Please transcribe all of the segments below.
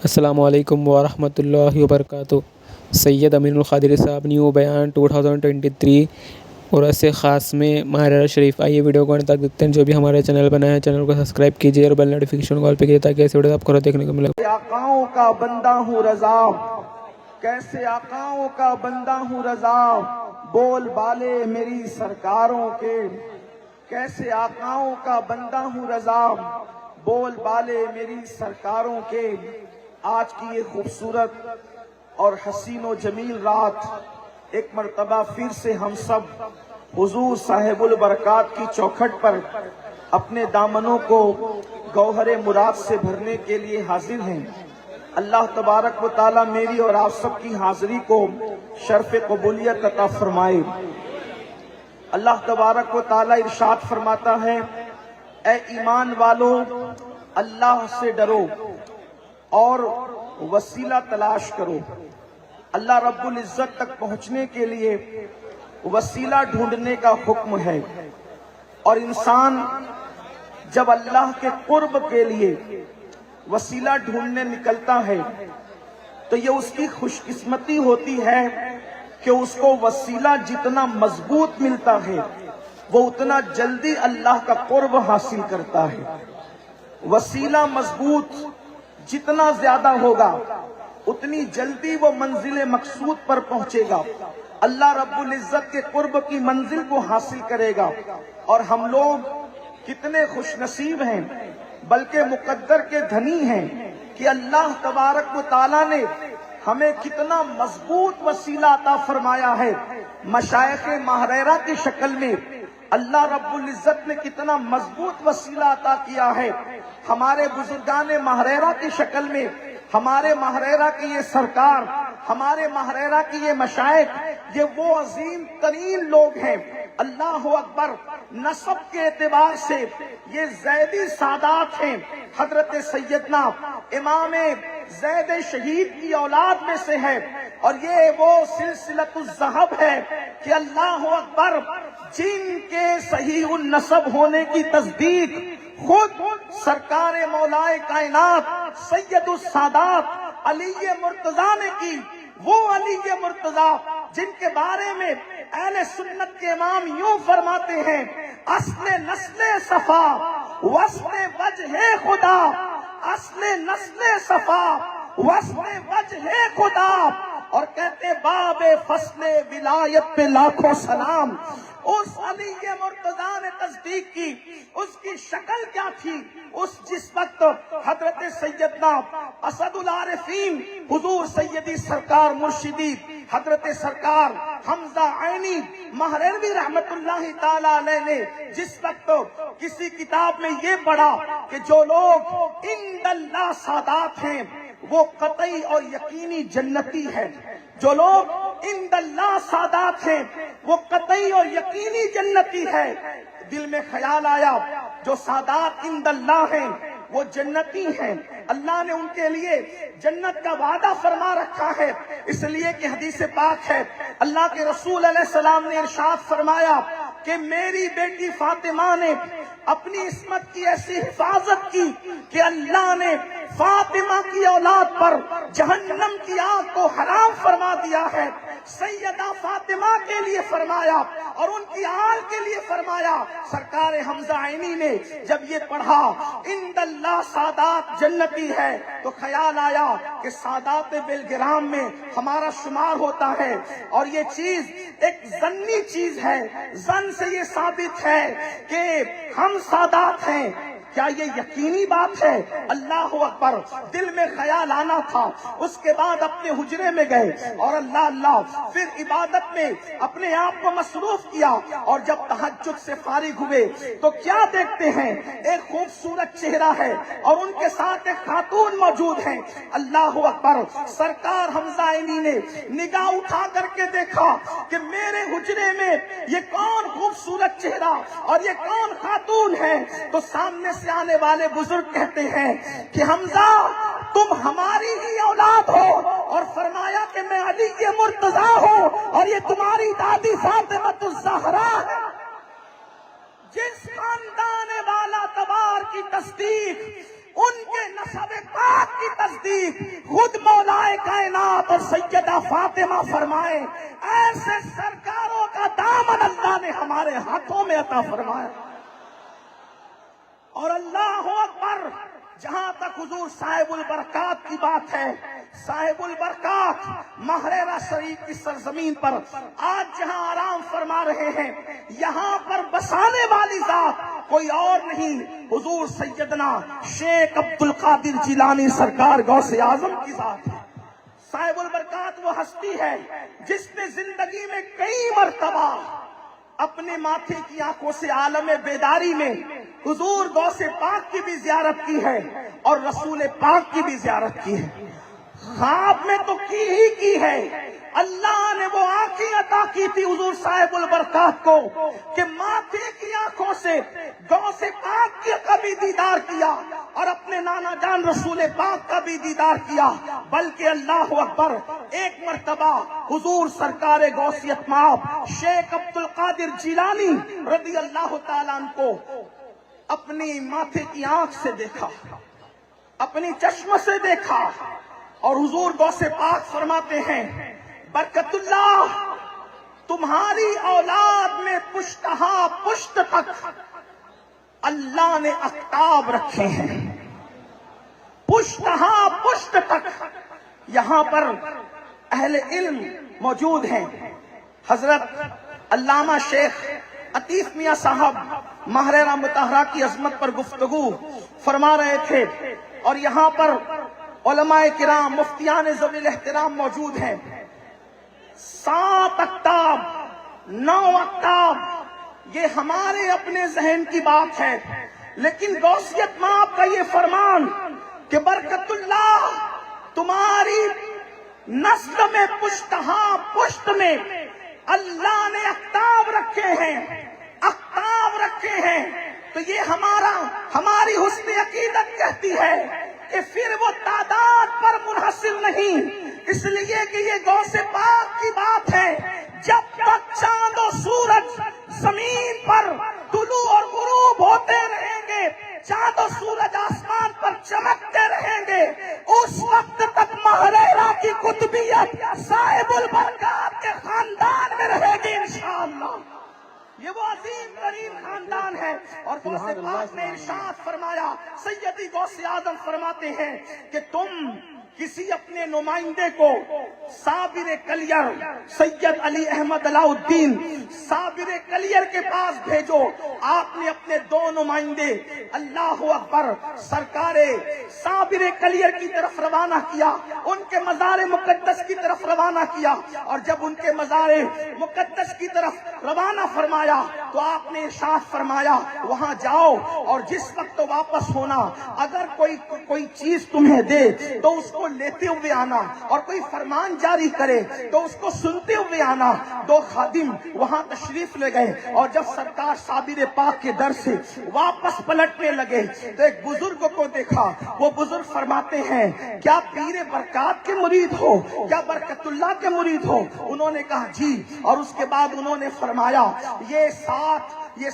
السلام علیکم ورحمۃ اللہ وبرکاتہ۔ سید امین القادری صاحب، نیو بیان 2023 عرس خاص میں ماہ رمضان شریف۔ آئیے ویڈیو کو تک دیکھتے ہیں۔ جو بھی ہمارے چینل بنا ہے چینل کو سبسکرائب کیجیے اور بیل نوٹیفیکیشن کال پہ کیجیے تاکہ ایسے ویڈیو آپ کو دیکھنے کو ملے۔ آقاؤں کا بندہ ہوں رضا، کیسے آقاؤں کا بندہ ہوں رضا، بول بالے میری سرکاروں کے، کیسے آقاؤں کا بندہ ہوں رضا، بول بالے میری سرکاروں کے۔ آج کی یہ خوبصورت اور حسین و جمیل رات ایک مرتبہ پھر سے ہم سب حضور صاحب البرکات کی چوکھٹ پر اپنے دامنوں کو گوہر مراد سے بھرنے کے لیے حاضر ہیں۔ اللہ تبارک و تعالی میری اور آپ سب کی حاضری کو شرف قبولیت عطا فرمائے۔ اللہ تبارک و تعالی ارشاد فرماتا ہے، اے ایمان والو اللہ سے ڈرو اور وسیلہ تلاش کرو۔ اللہ رب العزت تک پہنچنے کے لیے وسیلہ ڈھونڈنے کا حکم ہے، اور انسان جب اللہ کے قرب کے لیے وسیلہ ڈھونڈنے نکلتا ہے تو یہ اس کی خوش قسمتی ہوتی ہے کہ اس کو وسیلہ جتنا مضبوط ملتا ہے وہ اتنا جلدی اللہ کا قرب حاصل کرتا ہے۔ وسیلہ مضبوط جتنا زیادہ ہوگا اتنی جلدی وہ منزل مقصود پر پہنچے گا، اللہ رب العزت کے قرب کی منزل کو حاصل کرے گا۔ اور ہم لوگ کتنے خوش نصیب ہیں، بلکہ مقدر کے دھنی ہیں کہ اللہ تبارک و تعالیٰ نے ہمیں کتنا مضبوط وسیلہ عطا فرمایا ہے۔ مشائخ ماہریرہ کی شکل میں اللہ رب العزت نے کتنا مضبوط وسیلہ عطا کیا ہے۔ ہمارے بزرگان ماہریرہ کی شکل میں ہمارے ماہریرہ کی یہ سرکار، ہمارے ماہریرہ کی یہ مشائخ، یہ وہ عظیم ترین لوگ ہیں۔ اللہ اکبر، نسب کے اعتبار سے یہ زیدی سادات ہیں۔ حضرت سیدنا امام زید شہید کی اولاد میں سے ہے، اور یہ وہ سلسلۃ الذہب ہے کہ اللہ اکبر، جن کے صحیح النسب ہونے کی تصدیق خود سرکار مولائے کائنات سید السادات علی مرتضیٰ نے کی۔ وہ علی مرتضیٰ جن کے بارے میں اہل سنت کے امام یوں فرماتے ہیں، اصل نسل صفا وصل وجہ خدا، اصل نسل صفا وصل وجہ خدا، اور کہتے باب فصل ولایت پہ لاکھوں سلام۔ اس علی مرتضیٰ نے تصدیق کی، اس کی شکل کیا تھی؟ جس وقت حضرت سیدنا اسد العارفین حضور سیدی سرکار مرشدی حضرت سرکار حمزہ عینی ماہریروی رحمت اللہ تعالی علیہ نے جس وقت کسی کتاب میں یہ پڑھا کہ جو لوگ عند اللہ سادات ہیں وہ قطعی اور یقینی جنتی ہے، جو لوگ عند اللہ سادات ہیں وہ قطعی اور یقینی جنتی ہے، دل میں خیال آیا جو سادات عند اللہ ہیں وہ جنتی ہیں، اللہ نے ان کے لیے جنت کا وعدہ فرما رکھا ہے۔ اس لیے کہ حدیث پاک ہے، اللہ کے رسول علیہ السلام نے ارشاد فرمایا کہ میری بیٹی فاطمہ نے اپنی عصمت کی ایسی حفاظت کی کہ اللہ نے فاطمہ کی اولاد پر جہنم کی آگ کو حرام فرما دیا ہے۔ سیدہ فاطمہ کے لیے فرمایا اور ان کی آل کے لیے فرمایا۔ سرکار حمزہ عینی نے جب یہ پڑھا عند اللہ سادات جنتی ہے تو خیال آیا کہ سادات بلگرام میں ہمارا شمار ہوتا ہے، اور یہ چیز ایک ظنی چیز ہے، ظن سے یہ ثابت ہے کہ ہم سادات ہیں۔ کیا یہ یقینی بات ہے؟ اللہ اکبر، دل میں خیال آنا تھا۔ اس کے بعد اپنے حجرے میں گئے اور اللہ پھر عبادت میں اپنے آپ کو مصروف کیا، اور جب تہجد سے فارغ ہوئے تو کیا دیکھتے ہیں؟ ایک خوبصورت چہرہ ہے اور ان کے ساتھ ایک خاتون موجود ہیں۔ اللہ اکبر، سرکار حمزہ عینی نے نگاہ اٹھا کر کے دیکھا کہ میرے حجرے میں یہ کون خوبصورت چہرہ اور یہ کون خاتون ہے؟ تو سامنے سے آنے والے بزرگ کہتے ہیں کہ حمزہ تم ہماری ہی اولاد ہو، اور فرمایا کہ میں علی مرتضیٰ ہوں اور یہ تمہاری دادی فاطمہ الزہرا ہے۔ جس خاندان والا تبار کی تصدیق ان کے نسب پاک کی تصدیق خود مولائے کائنات اور سیدہ فاطمہ فرمائے، ایسے سرکاروں کا دامن اللہ نے ہمارے ہاتھوں میں عطا فرمایا۔ اور اللہ اکبر، جہاں تک حضور صاحب البرکات کی بات ہے، صاحب البرکات مہریرہ شریف کی سرزمین پر آج جہاں آرام فرما رہے ہیں، یہاں پر بسانے والی ذات کوئی اور نہیں، حضور سیدنا شیخ عبد القادر جیلانی سرکار غوث اعظم کی ذات ہے۔ صاحب البرکات وہ ہستی ہے جس نے زندگی میں کئی مرتبہ اپنے ماتھے کی آنکھوں سے عالم بیداری میں حضور غوث پاک کی بھی زیارت کی ہے اور رسول پاک کی بھی زیارت کی ہے۔ خواب میں تو کی ہے، اللہ نے وہ آنکھیں عطا کی تھی حضور صاحب البرکات کو کہ ماتھے کی آنکھوں سے غوث پاک کا بھی دیدار کیا اور اپنے نانا جان رسول پاک کا بھی دیدار کیا، بلکہ اللہ اکبر، ایک مرتبہ حضور سرکار غوثیت مآب شیخ عبد القادر جیلانی رضی اللہ تعالیٰ عنہ کو اپنی ماتھے کی آنکھ سے دیکھا، اپنی چشم سے دیکھا، اور حضور غوث پاک فرماتے ہیں برکت اللہ، تمہاری اولاد میں پشتہا پشت تک اللہ نے اقطاب رکھے ہیں، پشتہا پشت تک۔ یہاں پر اہل علم موجود ہیں، حضرت علامہ شیخ عطیف میاں صاحب مہریرہ مطہرہ کی عظمت پر گفتگو فرما رہے تھے، اور یہاں پر علماء کرام مفتیان ذوی الاحترام موجود ہیں۔ 7 اقطاب 9 اقطاب یہ ہمارے اپنے ذہن کی بات ہے، لیکن غوثیت مآب کا یہ فرمان کہ برکت اللہ، تمہاری نسل میں پشتہا پشت میں اللہ نے اقطاب رکھے ہیں، اقطاب رکھے ہیں، تو یہ ہماری حسن عقیدت کہتی ہے کہ پھر وہ تعداد پر منحصر نہیں، اس لیے کہ یہ غوث پاک کی بات ہے، جب تک چاند و سورج زمین پر طلوع اور غروب ہوتے رہیں گے، چاند و سورج آسمان پر چمکتے رہیں گے، اس وقت تک مہریرہ کی قطبیت صاحب البرکات کے خاندان میں رہے گی انشاءاللہ۔ یہ وہ عظیم ترین خاندان ہے، اور غوث پاک نے ارشاد فرمایا، سیدی غوث اعظم فرماتے ہیں کہ تم کسی اپنے نمائندے کو صابر کلیر سید علی احمد علاء الدین صابر کلیر کے پاس بھیجو۔ آپ نے اپنے 2 نمائندے اللہ اکبر سرکار صابر کلیر کی طرف روانہ کیا، ان کے مزار مقدس کی طرف روانہ کیا، اور جب ان کے مزار مقدس کی طرف روانہ فرمایا تو آپ نے ارشاد فرمایا وہاں جاؤ، اور جس وقت واپس ہونا اگر کوئی چیز تمہیں دے تو اس کو لیتے ہوئے آنا، اور کوئی فرمان جاری کرے تو اس کو سنتے ہوئے آنا۔ 2 خادم وہاں تشریف لے گئے، اور جب سرکار صابر پاک کے در سے واپس پلٹنے لگے تو ایک بزرگ کو دیکھا۔ وہ بزرگ فرماتے ہیں کیا پیر برکات کے مرید ہو، کیا برکت اللہ کے مرید ہو؟ انہوں نے کہا جی، اور اس کے بعد انہوں نے فرمایا یہ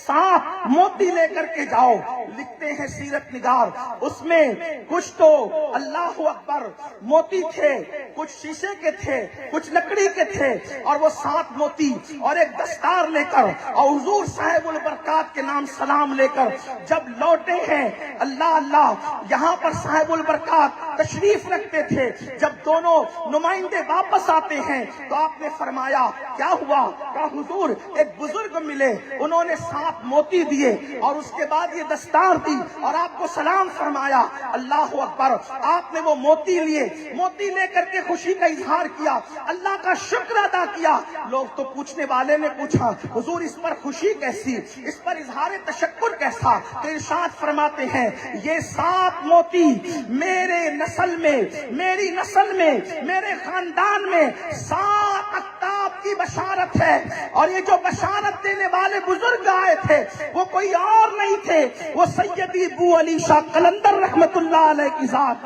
7 موتی لے کر کے جاؤ۔ لکھتے ہیں سیرت نگار، اس میں کچھ تو اللہ اکبر موتی تھے، کچھ شیشے کے تھے، کچھ لکڑی کے تھے، اور وہ 7 موتی اور ایک دستار لے کر اور حضور صاحب البرکات کے نام سلام لے کر جب لوٹے ہیں، اللہ اللہ، یہاں پر صاحب البرکات تشریف رکھتے تھے۔ جب دونوں نمائندے واپس آتے ہیں تو آپ نے فرمایا کیا ہوا؟ کہا حضور ایک بزرگ ملے، انہوں نے 7 موتی دیے اور اس کے بعد یہ دستار دی اور آپ کو سلام فرمایا۔ اللہ اکبر، آپ نے وہ موتی لیے، موتی لے کر کے خوشی کا اظہار کیا، اللہ کا شکر ادا کیا۔ لوگ تو پوچھنے والے نے پوچھا حضور اس پر خوشی کیسی، اس پر اظہار تشکر کیسا؟ تو ارشاد فرماتے ہیں یہ 7 موتی میرے نسل میں، میری نسل میں، میرے خاندان میں 7 اقطاب کی بشارت ہے، اور یہ جو بشارت دینے والے بزرگ آئے تھے وہ کوئی اور نہیں تھے، وہ سیدی ابو علی شاہ قلندر رحمت اللہ علیہ کی ذات۔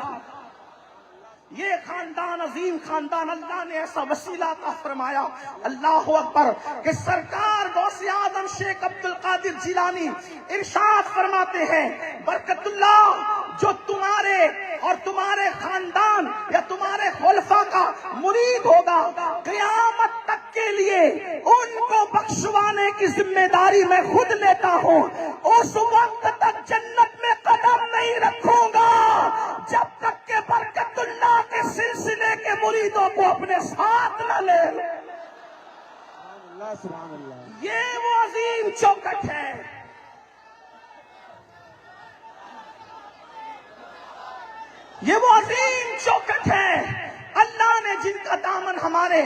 یہ خاندان عظیم خاندان، اللہ نے ایسا وسیلہ عطا فرمایا، اللہ اکبر، کہ سرکار غوث اعظم شیخ عبد القادر جیلانی ارشاد فرماتے ہیں برکت اللہ جو تمہارے اور تمہارے خاندان یا تمہارے خلفاء کا مرید ہوگا، قیامت تک کے لیے ان کو بخشوانے کی ذمہ داری میں خود لیتا ہوں۔ اس وقت تک جنت میں قدم نہیں رکھوں گا جب تک کہ برکت اللہ کے سلسلے کے مریدوں کو اپنے ساتھ نہ لے لے۔ یہ وہ عظیم چوکٹ ہے، یہ وہ عظیم چوکٹ ہے، اللہ نے جن کا دامن ہمارے